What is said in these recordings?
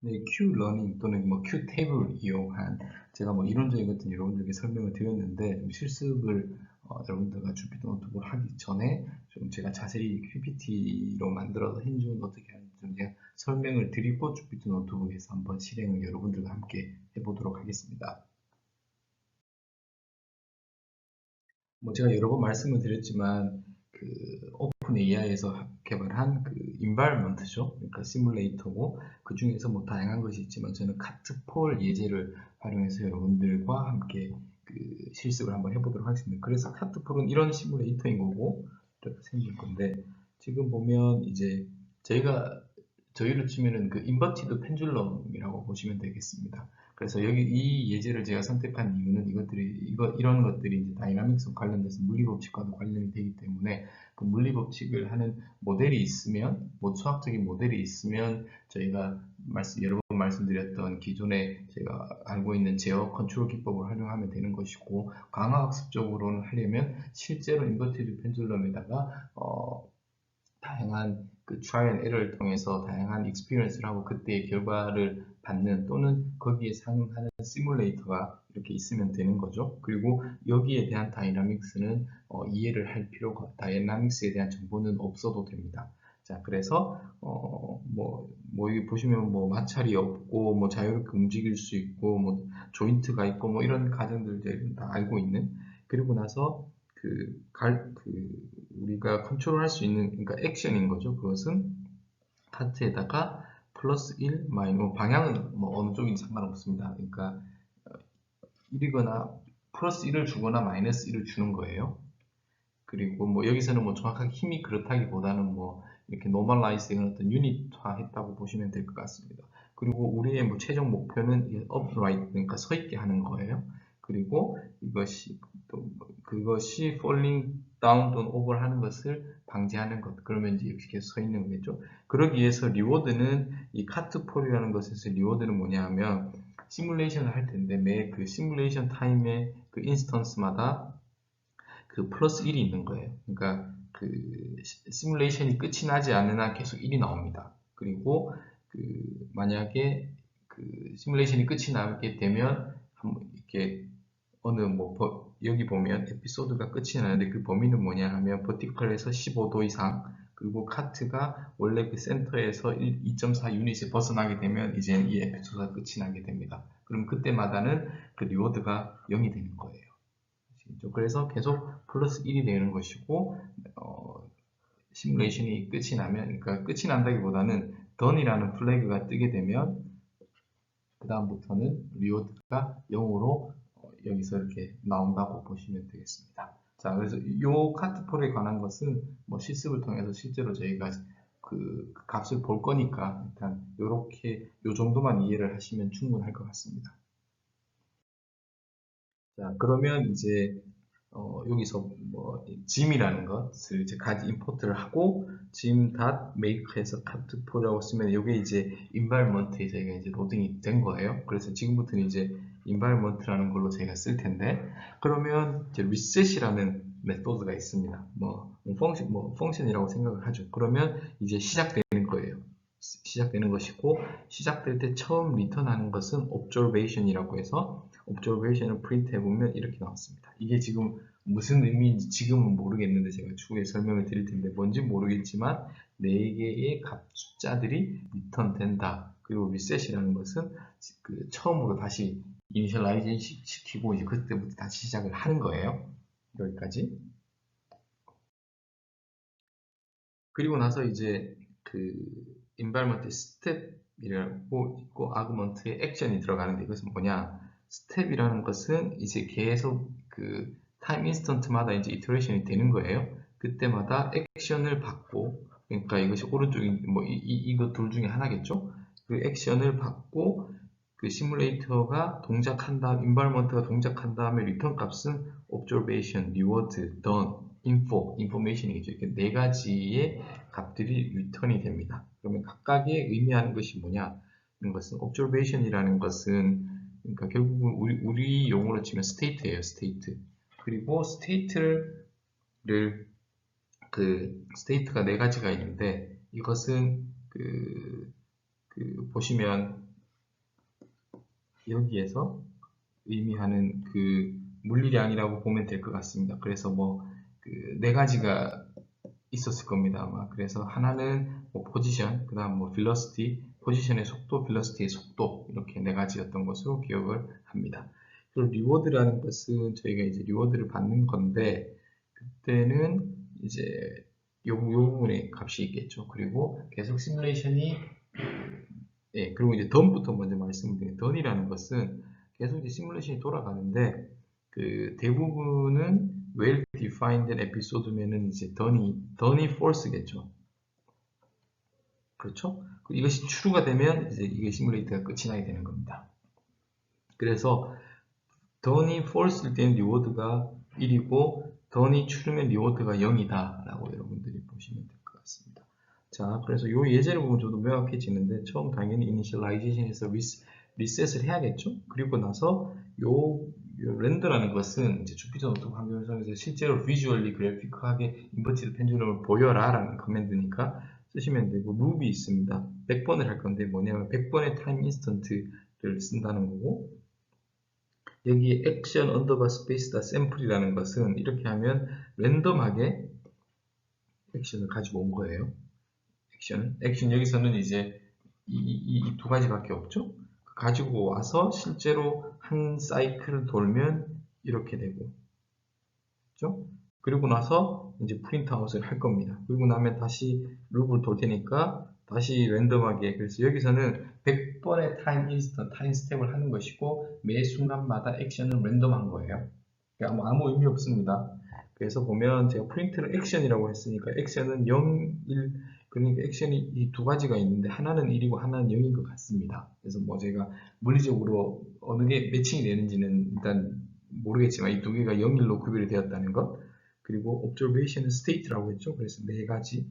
네, Q러닝 또는 뭐 Q탭을 이용한 제가 뭐 이론적인 것들은 여러분들에게 설명을 드렸는데 좀 실습을 여러분들과 주피터 노트북을 하기 전에 좀 제가 자세히 PPT로 만들어서 힌즈는 어떻게 하는지 좀 제가 설명을 드리고 주피터 노트북에서 한번 실행을 여러분들과 함께 해보도록 하겠습니다. 뭐 제가 여러 번 말씀을 드렸지만 그 오픈 AI에서 개발한 그 인바이러먼트죠. 그러니까 시뮬레이터고 그 중에서 뭐 다양한 것이 있지만 저는 카트폴 예제를 활용해서 여러분들과 함께 그 실습을 한번 해보도록 하겠습니다. 그래서 카트폴은 이런 시뮬레이터인 거고 이렇게 생길 건데 지금 보면 이제 저희로 치면은 그 인버티드 펜줄럼이라고 보시면 되겠습니다. 그래서 여기 이 예제를 제가 선택한 이유는 이런 것들이 이제 다이나믹스 관련돼서 물리법칙과도 관련이 되기 때문에 그 물리법칙을 하는 모델이 있으면, 뭐 수학적인 모델이 있으면 저희가 여러 번 말씀드렸던 기존에 제가 알고 있는 제어 컨트롤 기법을 활용하면 되는 것이고, 강화학습적으로는 하려면 실제로 인버티드 펜줄럼에다가 다양한 그 트라이 앤 에러를 통해서 다양한 익스피리언스를 하고 그때의 결과를 받는 또는 거기에 상응하는 시뮬레이터가 이렇게 있으면 되는 거죠. 그리고 여기에 대한 다이나믹스는 이해를 할 필요가, 다이나믹스에 대한 정보는 없어도 됩니다. 자, 그래서 여기 보시면 뭐 마찰이 없고 뭐 자유롭게 움직일 수 있고 뭐 조인트가 있고 뭐 이런 가정들 다 알고 있는. 그리고 나서 우리가 컨트롤할 수 있는, 그러니까 액션인 거죠. 그것은 카트에다가 플러스 1, 마이너스, 방향은 뭐 어느 쪽인지 상관없습니다. 그러니까 1이거나 플러스 1을 주거나 마이너스 1을 주는 거예요. 그리고 뭐 여기서는 뭐 정확하게 힘이 그렇다기보다는 뭐 이렇게 노멀라이즈된 어떤 유닛화 했다고 보시면 될 것 같습니다. 그리고 우리의 뭐 최종 목표는 upright, 그러니까 서 있게 하는 거예요. 그리고 그것이 falling down 또는 over 하는 것을 방지하는 것. 그러면 이제 이렇게 서 있는 거겠죠. 그러기 위해서 리워드는 이 카트폴이라는 것에서 리워드는 뭐냐 하면 시뮬레이션을 할 텐데 매 그 시뮬레이션 타임의 그 인스턴스마다 그 플러스 1이 있는 거예요. 그러니까 그 시뮬레이션이 끝이 나지 않는 한 계속 1이 나옵니다. 그리고 그 만약에 그 시뮬레이션이 끝이 나게 되면 이렇게 여기 보면 에피소드가 끝이 나는데 그 범위는 뭐냐 하면 버티컬에서 15도 이상, 그리고 카트가 원래 그 센터에서 2.4 유닛이 벗어나게 되면 이제 이 에피소드가 끝이 나게 됩니다. 그럼 그때마다는 그 리워드가 0이 되는 거예요. 그래서 계속 플러스 1이 되는 것이고, 시뮬레이션이 끝이 나면, 그러니까 끝이 난다기보다는 done이라는 플래그가 뜨게 되면 그 다음부터는 리워드가 0으로 여기서 이렇게 나온다고 보시면 되겠습니다. 자, 그래서 이 카트폴에 관한 것은 뭐 실습을 통해서 실제로 저희가 그 값을 볼 거니까 일단 이렇게 요 정도만 이해를 하시면 충분할 것 같습니다. 자, 그러면 이제 여기서 뭐 gym이라는 것을 이제 가지 임포트를 하고 gym.make해서 카트폴이라고 쓰면 이게 이제 environment에 저희가 이제 로딩이 된 거예요. 그래서 지금부터는 이제 environment라는 걸로 저희가 쓸 텐데, 그러면 이제 reset이라는 메소드가 있습니다. 펑션이라고 생각을 하죠. 그러면 이제 시작되는 거예요. 시작되는 것이고, 시작될 때 처음 리턴하는 것은 observation이라고 해서 observation을 프린트 해보면 이렇게 나왔습니다. 이게 지금 무슨 의미인지 지금은 모르겠는데 제가 추후에 설명을 드릴 텐데 뭔지 모르겠지만 4개의 값 숫자들이 리턴된다. 그리고 리셋이라는 것은 그 처음으로 다시 이니셜라이제이션 시키고 이제 그때부터 다시 시작을 하는 거예요. 여기까지. 그리고 나서 이제 그 environment 스텝이라고 있고 아구먼트에 액션이 들어가는데 이것은 뭐냐? 스텝이라는 것은 이제 계속 그 타임 인스턴트마다 이제 이터레이션이 되는 거예요. 그때마다 액션을 받고, 그러니까 이것이 오른쪽인 뭐 이거 둘 중에 하나겠죠? 그 액션을 받고 그 시뮬레이터가 동작한 다음, environment가 동작한 다음에 리턴 값은 observation, reward, done, info, information이겠죠. 이렇게 4가지의 값들이 리턴이 됩니다. 그러면 각각의 의미하는 것이 뭐냐? 이런 것은 observation이라는 것은 그러니까 결국은 우리 용어로 치면 state예요, state. 그리고 state를 state가 4가지가 있는데 이것은 보시면 여기에서 의미하는 그 물리량이라고 보면 될 것 같습니다. 그래서 뭐 그 네 가지가 있었을 겁니다. 아마. 그래서 하나는 뭐 포지션, 그 다음 뭐 velocity, 포지션의 속도, velocity의 속도, 이렇게 네 가지였던 것으로 기억을 합니다. 그리고 리워드라는 것은 저희가 이제 리워드를 받는 건데, 그때는 이제 요 부분에 값이 있겠죠. 그리고 계속 시뮬레이션이, 예, 그리고 이제 던부터 먼저 말씀드린 던이라는 것은 계속 이제 시뮬레이션이 돌아가는데, 그 대부분은 well defined 에피소드면은 이제 던이 false겠죠. 그렇죠? 이것이 true가 되면 이제 이게 시뮬레이터가 끝이 나게 되는 겁니다. 그래서 던이 false일 때는 리워드가 1이고 던이 true면 리워드가 0이다 라고 여러분들이 보시면 될 것 같습니다. 자, 그래서 이 예제를 보면 저도 명확해지는데, 처음 당연히 initialization에서 리셋을 해야겠죠. 그리고 나서 요 렌더라는 것은 이제 주피터 노트북 환경에서 실제로 비주얼리 그래픽하게 인버티드 펜듈럼을 보여라 라는 커맨드니까 쓰시면 되고, 룹이 있습니다. 100번을 할 건데 뭐냐면 100번의 타임 인스턴트를 쓴다는 거고, 여기 액션 언더바 스페이스다 샘플이라는 것은 이렇게 하면 랜덤하게 액션을 가지고 온 거예요. 액션 여기서는 이제 이 두 가지밖에 없죠. 가지고 와서 실제로 한 사이클을 돌면 이렇게 되고, 그렇죠? 그리고 나서 이제 프린트아웃을 할 겁니다. 그리고 나면 다시 룹을 돌 테니까 다시 랜덤하게, 그래서 여기서는 100번의 타임 스텝을 하는 것이고 매 순간마다 액션은 랜덤한 거예요. 그러니까 아무 의미 없습니다. 그래서 보면 제가 프린트를 액션이라고 했으니까 액션은 0, 1, 그러니까 액션이 이 두 가지가 있는데 하나는 1이고 하나는 0인 것 같습니다. 그래서 뭐 제가 물리적으로 어느 게 매칭이 되는지는 일단 모르겠지만 이 두 개가 0, 1로 구별이 되었다는 것, 그리고 observation state라고 했죠. 그래서 네 가지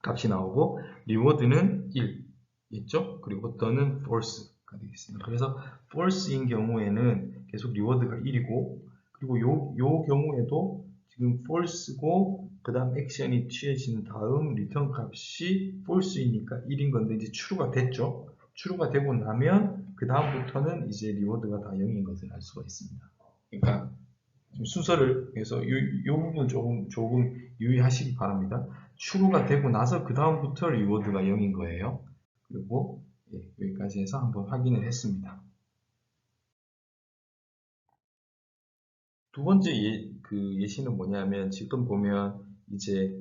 값이 나오고 리워드는 1 있죠. 그리고 더는 false가 되겠습니다. 그래서 false인 경우에는 계속 리워드가 1이고, 그리고 요 경우에도 지금 false고 그 다음 액션이 취해진 다음 리턴 값이 false이니까 1인 건데 이제 true가 됐죠. true가 되고 나면 그 다음부터는 이제 리워드가 다 0인 것을 알 수가 있습니다. 그러니까 순서를 해서 이 부분 조금 유의하시기 바랍니다. true가 되고 나서 그 다음부터 리워드가 0인 거예요. 그리고 예, 여기까지 해서 한번 확인을 했습니다. 두 번째 예시는 뭐냐면, 지금 보면 이제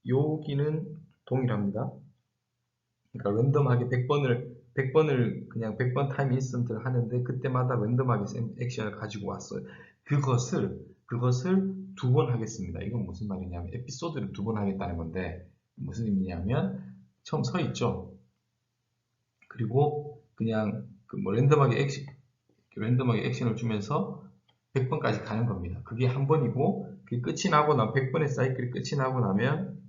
여기는 동일합니다. 그러니까 랜덤하게 100번을 그냥 100번 타임 인스턴트를 하는데 그때마다 랜덤하게 액션을 가지고 왔어요. 그것을 두 번 하겠습니다. 이건 무슨 말이냐면 에피소드를 두 번 하겠다는 건데, 무슨 의미냐면 처음 서 있죠. 그리고 그냥 뭐 랜덤하게 액션을 주면서 100번까지 가는 겁니다. 그게 한 번이고, 그게 끝이 나고 100번의 사이클이 끝이 나고 나면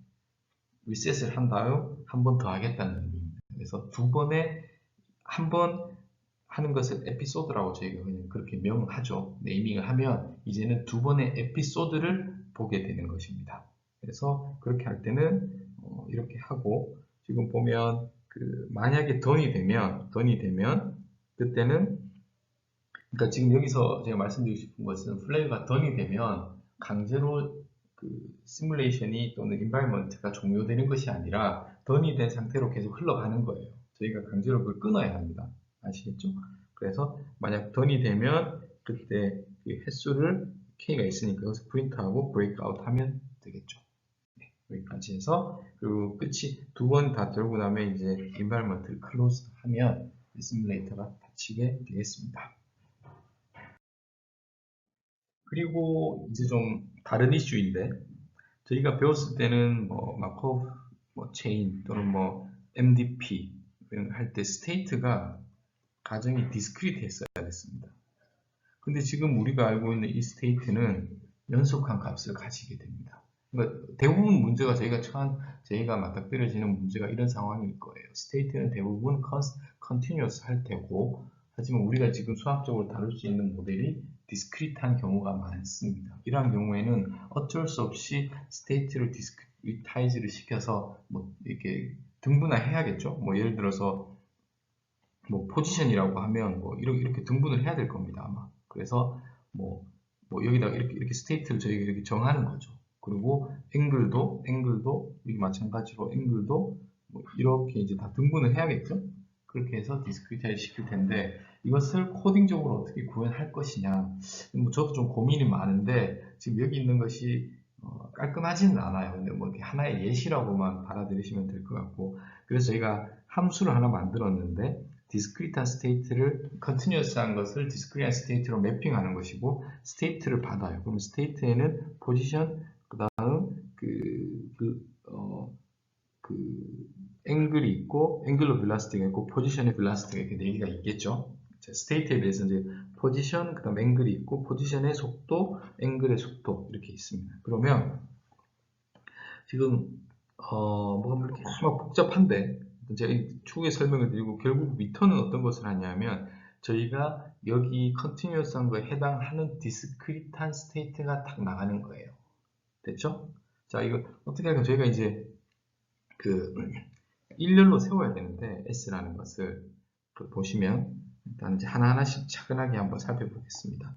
리셋을 한 다음 한 번 더 하겠다는 의미입니다. 그래서 한 번 하는 것을 에피소드라고 저희가 그냥 그렇게 명하죠. 네이밍을 하면 이제는 두 번의 에피소드를 보게 되는 것입니다. 그래서 그렇게 할 때는 이렇게 하고, 지금 보면 만약에 던이 되면 그때는, 그러니까 지금 여기서 제가 말씀드리고 싶은 것은 플래그가 던이 되면 강제로 그 시뮬레이션이 또는 인바이먼트가 종료되는 것이 아니라 던이 된 상태로 계속 흘러가는 거예요. 저희가 강제로 그걸 끊어야 합니다. 아시겠죠? 그래서 만약 던이 되면 그때 그 횟수를 k가 있으니까 여기서 프린트하고 브레이크아웃 하면 되겠죠. 네, 여기까지 해서, 그리고 끝이 두 번 다 돌고 나면 이제 인바이먼트를 클로즈 하면 시뮬레이터가 닫히게 되겠습니다. 그리고 이제 좀 다른 이슈인데, 저희가 배웠을 때는 뭐 마코프 뭐 체인 또는 뭐 MDP 할 때 스테이트가 가정이 디스크리트 했어야 됐습니다. 근데 지금 우리가 알고 있는 이 스테이트는 연속한 값을 가지게 됩니다. 그러니까 대부분 문제가 저희가 맞닥뜨려지는 문제가 이런 상황일 거예요. 스테이트는 대부분 continuous 할 테고, 하지만 우리가 지금 수학적으로 다룰 수 있는 모델이 디스크리트한 경우가 많습니다. 이러한 경우에는 어쩔 수 없이 스테이트를 디스크리타이즈를 시켜서 뭐 이렇게 등분화해야겠죠. 뭐 예를 들어서 뭐 포지션이라고 하면 뭐 이렇게 등분을 해야 될 겁니다 아마. 그래서 뭐 여기다가 이렇게 스테이트를 저희가 이렇게 정하는 거죠. 그리고 앵글도 이게 마찬가지로 앵글도 뭐 이렇게 이제 다 등분을 해야겠죠. 그렇게 해서 디스크리타이즈 시킬 텐데 이것을 코딩적으로 어떻게 구현할 것이냐, 뭐 저도 좀 고민이 많은데 지금 여기 있는 것이 깔끔하지는 않아요. 근데 뭐 이렇게 하나의 예시라고만 받아들이시면 될 것 같고, 그래서 저희가 함수를 하나 만들었는데 discrete한 state를 continuous한 것을 discrete한 state로 매핑하는 것이고 state를 받아요. 그럼 state에는 position 그다음 앵글이 있고 angular velocity가 있고 position의 velocity가 이렇게 네 개가 있겠죠. state에 대해서 이제 position 그다음 앵글이 있고 position의 속도, 앵글의 속도 이렇게 있습니다. 그러면 지금 뭐가 이렇게 막 복잡한데 제가 추후에 설명을 드리고 결국 미터는 어떤 것을 하냐면 저희가 여기 컨티뉴어스한 거에 해당하는 디스크리트한 스테이트가 딱 나가는 거예요. 됐죠? 자, 이거 어떻게 하면 저희가 이제 그 일렬로 세워야 되는데 S라는 것을 보시면 일단 이제 하나하나씩 차근하게 한번 살펴보겠습니다.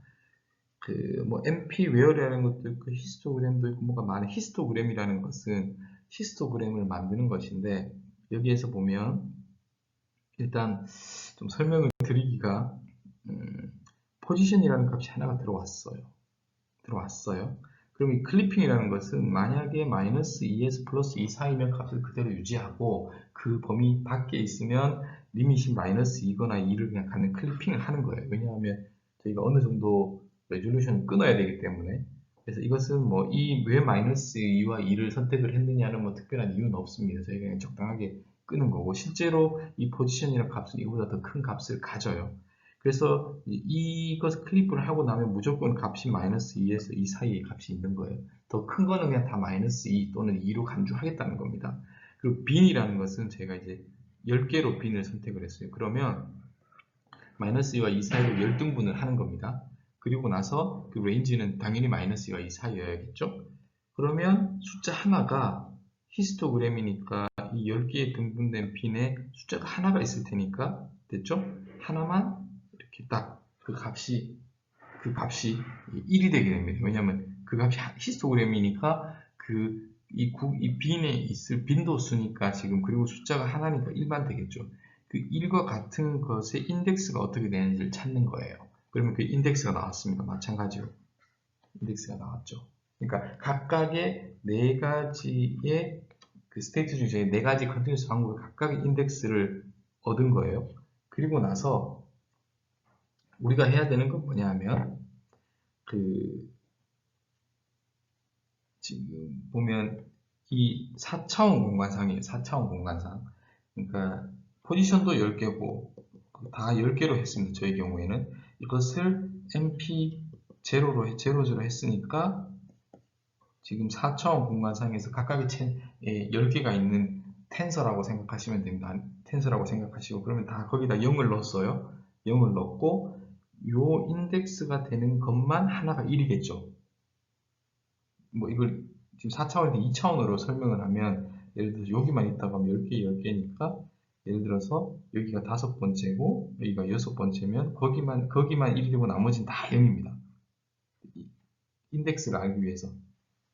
뭐 MP 웨어라는 것도 있고 히스토그램도 있고 뭐가 많은 히스토그램이라는 것은 히스토그램을 만드는 것인데 여기에서 보면 일단 좀 설명을 드리기가 포지션이라는 값이 하나가 들어왔어요. 그럼 이 클리핑이라는 것은 만약에 마이너스 2에서 플러스 2 사이면 값을 그대로 유지하고 그 범위 밖에 있으면 리밋이 마이너스 2거나 2를 그냥 갖는 클리핑을 하는 거예요. 왜냐하면 저희가 어느 정도 레졸루션을 끊어야 되기 때문에. 그래서 이것은 뭐 왜 마이너스 2와 2를 선택을 했느냐는 뭐 특별한 이유는 없습니다. 저희가 그냥 적당하게 끄는 거고 실제로 이 포지션이라는 값은 이거보다 더 큰 값을 가져요. 그래서 이것을 클립을 하고 나면 무조건 값이 마이너스 2에서 2 사이의 값이 있는 거예요. 더 큰 거는 그냥 다 마이너스 2 또는 2로 간주하겠다는 겁니다. 그리고 빈이라는 것은 제가 이제 10개로 빈을 선택을 했어요. 그러면 마이너스 2와 2 사이로 10등분을 하는 겁니다. 그리고 나서 그 레인지는 당연히 마이너스 2와 2 사이여야겠죠? 그러면 숫자 하나가 히스토그램이니까 이 10개의 등분된 빈에 숫자가 하나가 있을 테니까 됐죠? 하나만 이렇게 딱 그 값이 1이 되게 됩니다. 왜냐하면 그 값이 히스토그램이니까 이 빈에 있을 빈도수니까 지금 그리고 숫자가 하나니까 1만 되겠죠. 그 1과 같은 것의 인덱스가 어떻게 되는지를 찾는 거예요. 그러면 그 인덱스가 나왔습니다. 마찬가지로 인덱스가 나왔죠. 그러니까 각각의 네 가지의 그 스테이트 중에 네 가지 컨티뉴스 방법의 각각의 인덱스를 얻은 거예요. 그리고 나서 우리가 해야 되는 건 뭐냐 하면 지금 보면 이 4차원 공간상이에요. 4차원 공간상. 그러니까 포지션도 10개고 다 10개로 했습니다. 저희 경우에는 이것을 MP0로 했으니까 지금 4차원 공간상에서 각각의 10개가 있는 텐서라고 생각하시면 됩니다. 텐서라고 생각하시고 그러면 다 거기다 0을 넣었어요. 0을 넣고 요 인덱스가 되는 것만 하나가 1이겠죠. 뭐 이걸 지금 4차원인데 2차원으로 설명을 하면 예를 들어서 여기만 있다고 하면 10개, 10개니까 예를 들어서 여기가 5번째고 여기가 6번째면 거기만 1이 되고 나머지는 다 0입니다. 인덱스를 알기 위해서.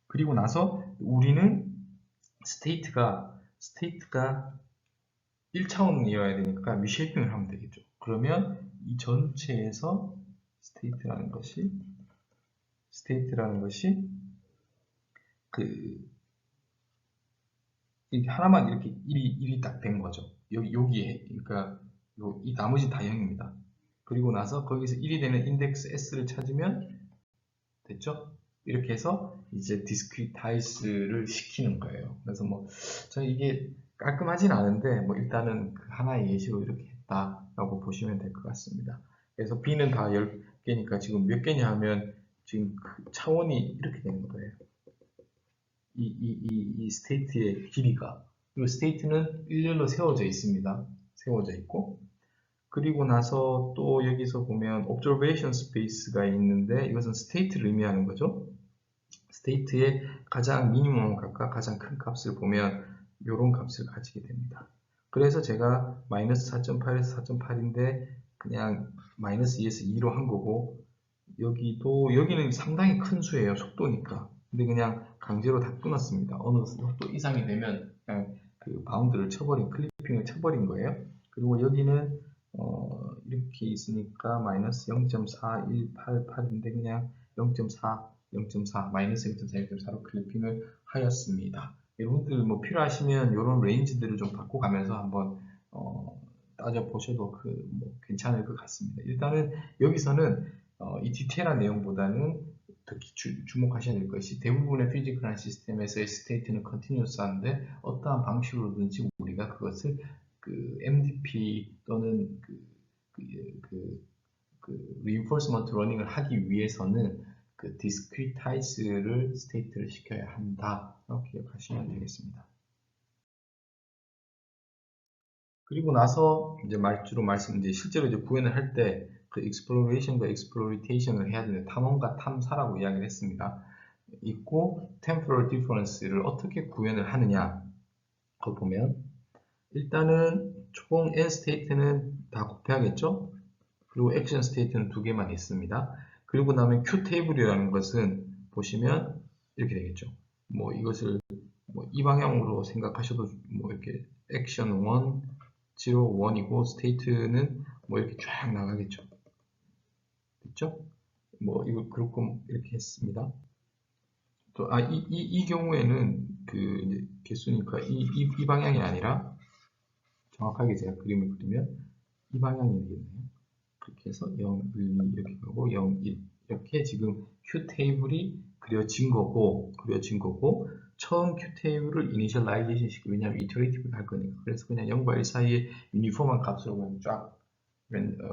그리고 나서 우리는 스테이트가 1차원이어야 되니까 리쉐이핑을 하면 되겠죠. 그러면 이 전체에서 스테이트라는 것이 이렇게 하나만 이렇게 1이 딱 된 거죠. 여기에 그러니까 이 나머지 다 0입니다. 그리고 나서 거기서 1이 되는 인덱스 S를 찾으면 됐죠? 이렇게 해서 이제 디스크리타이즈를 시키는 거예요. 그래서 뭐 저는 이게 깔끔하진 않은데 뭐 일단은 그 하나의 예시로 이렇게 했다라고 보시면 될 것 같습니다. 그래서 B는 다 10개니까 지금 몇 개냐 하면 지금 그 차원이 이렇게 되는 거예요. 이 스테이트의 길이가. 그리고 스테이트는 일렬로 세워져 있습니다. 세워져 있고. 그리고 나서 또 여기서 보면 observation space가 있는데 이것은 스테이트를 의미하는 거죠. 스테이트의 가장 미니멈 값과 가장 큰 값을 보면 이런 값을 가지게 됩니다. 그래서 제가 마이너스 4.8에서 4.8인데 그냥 마이너스 2에서 2로 한 거고, 여기는 상당히 큰 수예요. 속도니까. 근데 그냥 강제로 다 끊었습니다. 어느 속도 이상이 되면 그냥 그 바운드를 쳐버린, 클리핑을 쳐버린 거예요. 그리고 여기는 이렇게 있으니까 마이너스 0.4188인데 그냥 0.4, 0.4, 마이너스 0.4, 0.4로 클리핑을 하였습니다. 여러분들 뭐 필요하시면 이런 레인지들을 좀 바꿔가면서 한번 따져보셔도 뭐 괜찮을 것 같습니다. 일단은 여기서는 이 디테일한 내용보다는 특히 주목하셔야 될 것이 대부분의 피지컬한 시스템에서의 스테이트는 컨티뉴어스한데 어떠한 방식으로든지 우리가 그것을 그 MDP 또는 reinforcement 러닝을 하기 위해서는 그 discretize를 스테이트를 시켜야 한다. 기억하시면 되겠습니다. 그리고 나서 이제 실제로 이제 구현을 할 때 그 exploration과 exploitation을 해야 되는 탐험과 탐사라고 이야기를 했습니다. 있고 temporal difference를 어떻게 구현을 하느냐 그걸 보면 일단은 총 n 스테이트는 다 곱해야겠죠. 그리고 액션 스테이트는 두 개만 있습니다. 그리고 나면 q 테이블이라는 것은 보시면 이렇게 되겠죠. 뭐 이것을 뭐 이 방향으로 생각하셔도 뭐 이렇게 액션 1, 0, 1이고 스테이트는 뭐 이렇게 쫙 나가겠죠. 됐죠? 뭐 이거 그렇고 이렇게 했습니다. 또 이 경우에는 그 이제 개수니까 이 방향이 아니라 정확하게 제가 그림을 그리면 이 방향이 되겠네요. 그렇게 해서 0, 1, 2 이렇게 가고 0, 1 이렇게 지금 q 테이블이 그려진 거고 처음 q 테이블을 이니셜라이제이션 시키고 왜냐하면 이터레이티브를 할 거니까 그래서 그냥 0과 1 사이에 유니폼한 값으로 그냥 쫙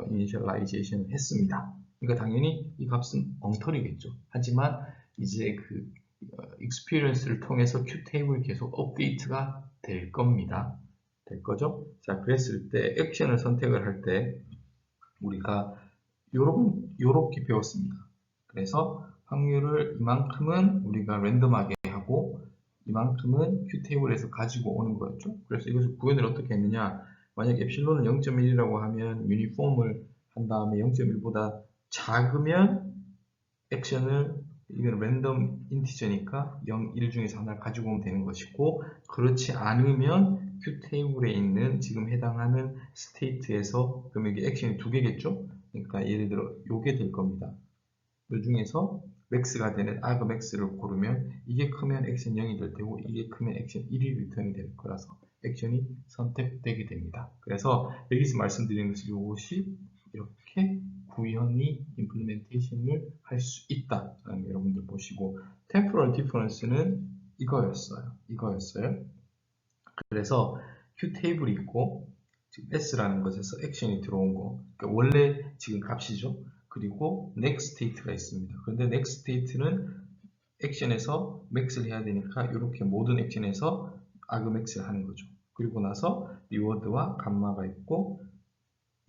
이니셜라이제이션을 했습니다. 그러니까 당연히 이 값은 엉터리겠죠. 하지만 이제 그 익스피리언스를 통해서 q 테이블이 계속 업데이트가 될 겁니다. 될 거죠? 자, 그랬을 때 액션을 선택을 할 때 우리가 요렇게 배웠습니다. 그래서 확률을 이만큼은 우리가 랜덤하게 하고 이만큼은 q 테이블에서 가지고 오는 거였죠. 그래서 이것을 구현을 어떻게 했느냐 만약 엡실론을 0.1이라고 하면 유니폼을 한 다음에 0.1보다 작으면 액션을 이건 랜덤 인티저니까 0, 1 중에서 하나를 가지고 오면 되는 것이고 그렇지 않으면 q 테이블에 있는 지금 해당하는 스테이트에서 그러면 이게 액션이 두 개겠죠. 그러니까 예를 들어 요게 될 겁니다. 이 중에서 맥스가 되는 argmax를 고르면 이게 크면 액션 0이 될 테고 이게 크면 액션 1이 리턴이 될 거라서 액션이 선택되게 됩니다. 그래서 여기서 말씀드리는 것은 이것이 이렇게 구현이 임플리멘테이션을 할 수 있다. 여러분들 보시고 temporal difference는 이거였어요. 그래서 q 테이블이 있고 지금 s라는 것에서 액션이 들어온 거 그러니까 원래 지금 값이죠. 그리고 next state가 있습니다. 그런데 next state는 액션에서 max를 해야 되니까 이렇게 모든 액션에서 argmax를 하는 거죠. 그리고 나서 reward와 감마가 있고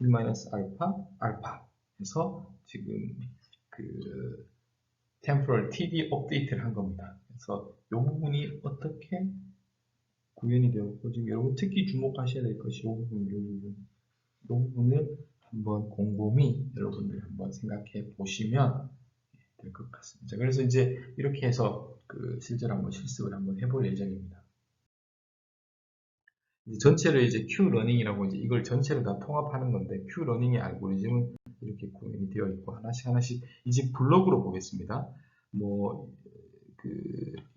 1-알파, 알파 해서 지금 그 temporal TD 업데이트를 한 겁니다. 그래서 이 부분이 어떻게 구현이 되었고 지금 여러분 특히 주목하셔야 될 것이 이 부분을 한번 곰곰이 여러분들 한번 생각해 보시면 될 것 같습니다. 그래서 이제 이렇게 해서 그 실제로 한번 실습을 한번 해볼 예정입니다. 전체를 이제 Q러닝이라고 이제 이걸 전체를 다 통합하는 건데 Q러닝의 알고리즘은 이렇게 구현이 되어 있고 하나씩 이제 블록으로 보겠습니다. 뭐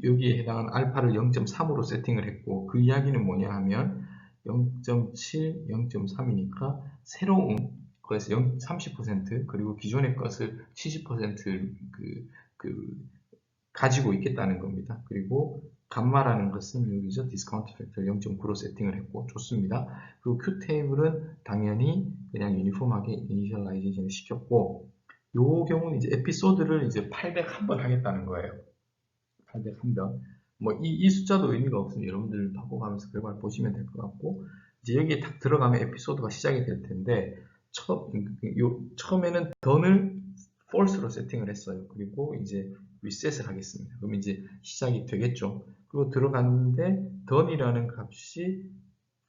여기에 해당하는 알파를 0.3으로 세팅을 했고 그 이야기는 뭐냐 하면 0.7, 0.3이니까 새로운 거에서 30% 그리고 기존의 것을 70% 가지고 있겠다는 겁니다. 그리고 감마라는 것은 여기서 디스카운트 팩터 0.9로 세팅을 했고 좋습니다. 그리고 q 테이블은 당연히 그냥 유니폼하게 이니셜라이제이션을 시켰고 요 경우는 이제 에피소드를 이제 801번 하겠다는 거예요. 801번. 뭐 이 숫자도 의미가 없으니 여러분들 바꿔가면서 결과를 보시면 될 것 같고 이제 여기에 딱 들어가면 에피소드가 시작이 될 텐데 처음에는 던을 false로 세팅을 했어요. 그리고 이제 리셋을 하겠습니다. 그럼 이제 시작이 되겠죠. 그리고 들어갔는데 던이라는 값이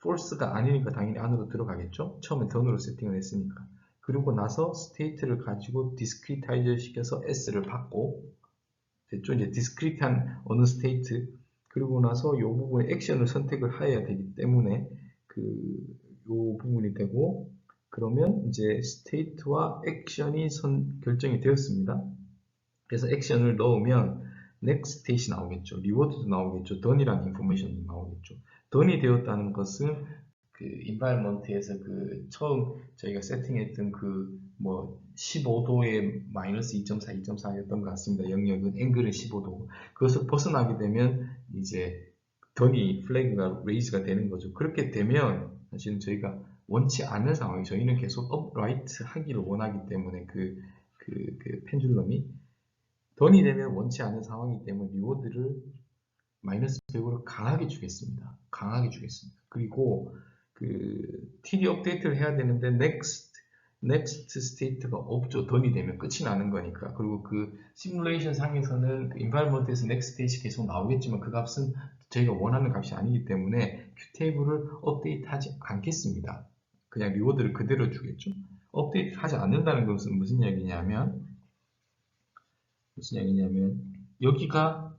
false가 아니니까 당연히 안으로 들어가겠죠. 처음에 done으로 세팅을 했으니까. 그리고 나서 state를 가지고 discretize 시켜서 s를 받고 됐죠. 이제 discrete한 어느 state 그리고 나서 이 부분에 액션을 선택을 해야 되기 때문에 요 부분이 되고 그러면 이제 state와 액션이 결정이 되었습니다. 그래서 액션을 넣으면 next state이 나오겠죠. reward도 나오겠죠. done이라는 인포메이션도 나오겠죠. done이 되었다는 것은 그 environment에서 처음 저희가 세팅했던 15도에 마이너스 2.4, 2.4였던 것 같습니다. 영역은 앵글은 15도. 그것을 벗어나게 되면 이제 done이 플래그가 raise가 되는 거죠. 그렇게 되면 사실은 저희가 원치 않는 상황이 저희는 계속 upright 하기를 원하기 때문에 그 펜줄럼이 던이 되면 원치 않은 상황이기 때문에 리워드를 마이너스 100으로 강하게 주겠습니다. 강하게 주겠습니다. 그리고 TD 업데이트를 해야 되는데 next state가 없죠. 던이 되면 끝이 나는 거니까. 그리고 시뮬레이션 상에서는 environment에서 next state이 계속 나오겠지만 그 값은 저희가 원하는 값이 아니기 때문에 큐테이블을 업데이트하지 않겠습니다. 그냥 리워드를 그대로 주겠죠. 업데이트 하지 않는다는 것은 무슨 얘기냐면 여기가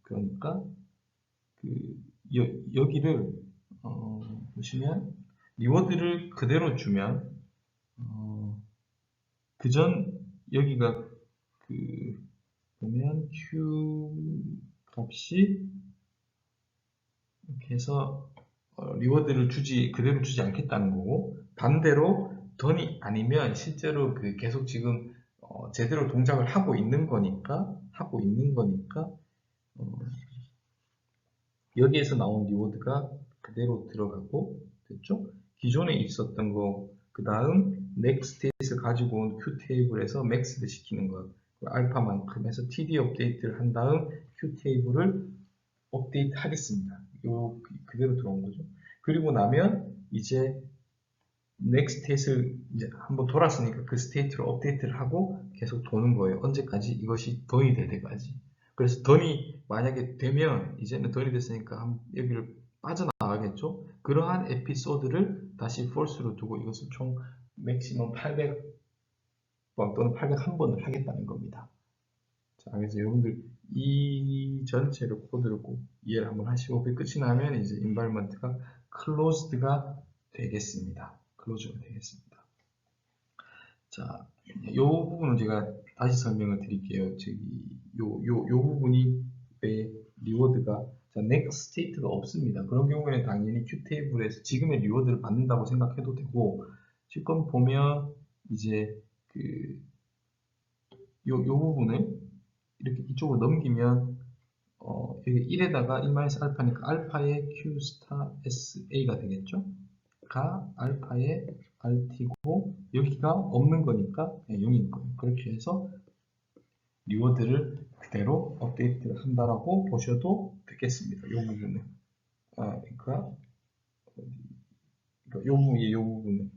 그러니까 여기를 보시면 리워드를 그대로 주면 그전 여기가 보면 Q 값이 이렇게 해서 리워드를 그대로 주지 않겠다는 거고 반대로 던이 아니면 실제로 계속 지금 제대로 동작을 하고 있는 거니까 여기에서 나온 리워드가 그대로 들어가고 됐죠? 기존에 있었던 거 그 다음 next state을 가지고 온 q 테이블에서 max를 시키는 것 알파만큼 해서 td 업데이트를 한 다음 q 테이블을 업데이트 하겠습니다. 요 그대로 들어온 거죠. 그리고 나면 이제 next state을 이제 한번 돌았으니까 그 스테이트로 업데이트를 하고 계속 도는 거예요. 언제까지? 이것이 던이 될 때까지. 그래서 던이 만약에 되면 이제는 던이 됐으니까 여기를 빠져나가겠죠. 그러한 에피소드를 다시 false로 두고 이것을 총 맥시멈 800번 또는 801번을 하겠다는 겁니다. 자, 그래서 여러분들 이 전체를 코드를 꼭 이해를 한번 하시고 그 끝이 나면 이제 environment가 closed가 되겠습니다. 클로즈가 되겠습니다. 자, 요 부분은 제가 다시 설명을 드릴게요. 요 부분이 왜 리워드가 next state가 없습니다. 그런 경우에는 당연히 큐테이블에서 지금의 리워드를 받는다고 생각해도 되고 지금 보면 이제 요 부분을 이렇게 이쪽으로 넘기면 여기 1에다가 1-알파니까 알파의 Q 스타 SA가 되겠죠? 가 알파의 RT고 여기가 없는 거니까 0인 거예요. 그렇게 해서 리워드를 그대로 업데이트를 한다라고 보셔도 되겠습니다. 이 부분은 그러니까 이 부분은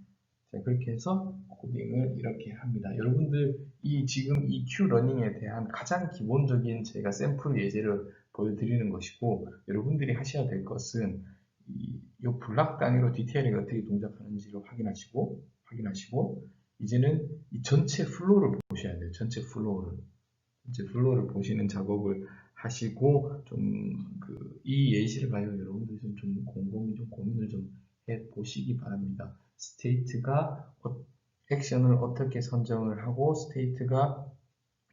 자, 그렇게 해서 코딩을 이렇게 합니다. 여러분들 지금 이 Q러닝에 대한 가장 기본적인 제가 샘플 예제를 보여드리는 것이고 여러분들이 하셔야 될 것은 이 블락 단위로 디테일하게 어떻게 동작하는지를 확인하시고 이제는 이 전체 플로우를 보셔야 돼요. 전체 플로우를 보시는 작업을 하시고 이 예시를 가지고 여러분들이 좀 곰곰이 고민을 좀 해보시기 바랍니다. 스테이트가 액션을 어떻게 선정을 하고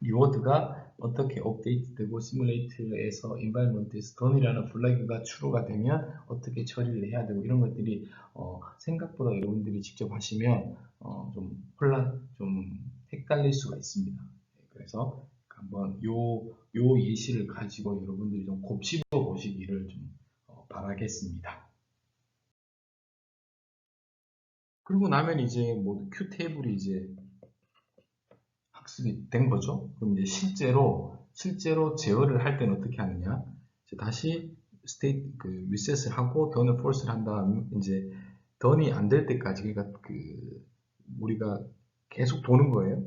리워드가 어떻게 업데이트되고 시뮬레이트에서 environment에서 done이라는 플래그가 추가가 되면 어떻게 처리를 해야 되고 이런 것들이 생각보다 여러분들이 직접 하시면 좀 헷갈릴 수가 있습니다. 그래서 한번 요 예시를 가지고 여러분들이 좀 곱씹어 보시기를 좀 바라겠습니다. 그리고 나면 이제 Q 테이블이 이제 학습이 된 거죠. 그럼 이제 실제로 제어를 할 때는 어떻게 하느냐? 다시 리셋을 하고 done을 false를 한 다음 이제 done이 안 될 때까지 그러니까 우리가 계속 도는 거예요.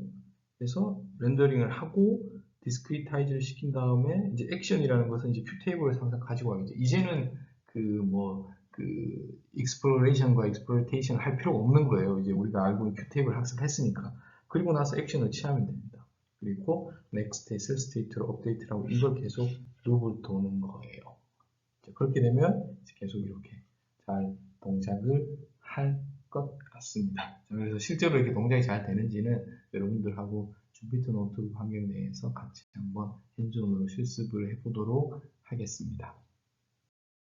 그래서 렌더링을 하고 discretize를 시킨 다음에 이제 액션이라는 것은 이제 q 테이블에서 항상 가지고 가겠죠. 이제는 exploration과 exploitation 할 필요가 없는 거예요. 이제 우리가 알고 있는 Q테이블 학습했으니까. 그리고 나서 액션을 취하면 됩니다. 그리고 next state, state로 업데이트라고 이걸 계속 룹을 도는 거예요. 그렇게 되면 계속 이렇게 잘 동작을 할 것 같습니다. 그래서 실제로 이렇게 동작이 잘 되는지는 여러분들하고 주피터 노트북 환경 내에서 같이 한번 핸즈온으로 실습을 해보도록 하겠습니다.